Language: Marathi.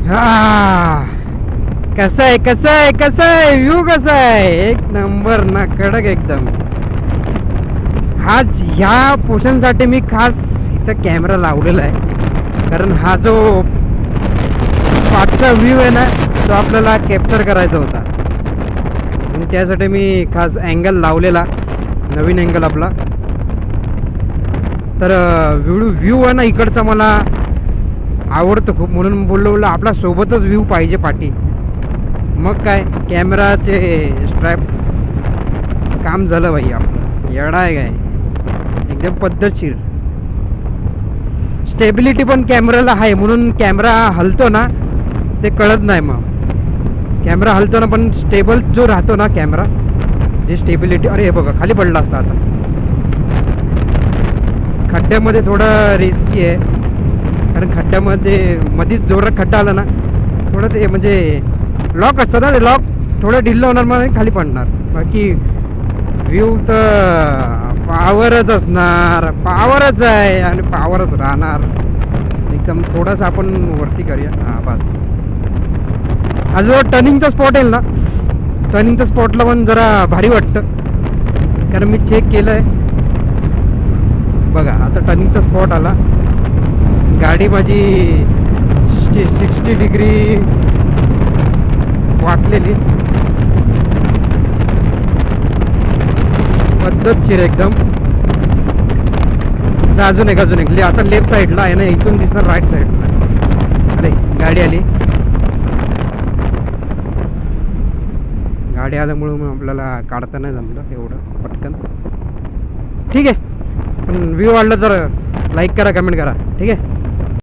हा कसं आहे कसं आहे कसं आहे व्ह्यू कसा आहे एक नंबर ना कडक एकदम. हाच ह्या पोर्शनसाठी मी खास इथं कॅमेरा लावलेला आहे कारण हा जो पाठचा व्ह्यू आहे ना तो आपल्याला कॅप्चर करायचा होता म्हणून त्यासाठी मी खास अँगल लावलेला नवीन अँगल आपला. तर व्ह्यू आहे ना इकडचा मला आवडतं खूप म्हणून बोललो आपला सोबतच व्ह्यू पाहिजे पाठी. मग काय कॅमेराचे स्ट्रॅप काम झालं भाई आपलं. येडा आहे काय एकदम पद्धतशीर. स्टेबिलिटी पण कॅमेराला आहे म्हणून कॅमेरा हलतो ना ते कळत नाही. मग कॅमेरा हलतो ना पण स्टेबल जो राहतो ना कॅमेरा जे स्टेबिलिटी. अरे हे बघा खाली पडला असता आता. खड्ड्यामध्ये थोडं रिस्की आहे कारण खड्ड्यामध्ये मध्येच जोरात खड्डा आला ना थोडं ते म्हणजे लॉक असतं ना ते लॉक थोडं ढिल्लं होणार मग खाली पडणार. बाकी व्ह्यू तर पावरच असणार पावरच आहे आणि पावरच राहणार एकदम. थोडंसं आपण वरती करूया हां बस. हा जो टर्निंगचा स्पॉट येईल ना टर्निंगच्या स्पॉटला पण जरा भारी वाटतं कारण मी चेक केलं आहे बघा. आता टर्निंगचा स्पॉट आला गाडी माझी 60 डिग्री वाटलेली पद्धतशीर एकदम. अजून एक आता लेफ्ट साईडला आहे ना इथून दिसणार राईट साईडला. अरे गाडी आली. गाडी आल्यामुळं मग आपल्याला काढता नाही जमलं एवढं पटकन. ठीक आहे पण व्ह्यू वाढलं तर लाईक करा कमेंट करा ठीक आहे.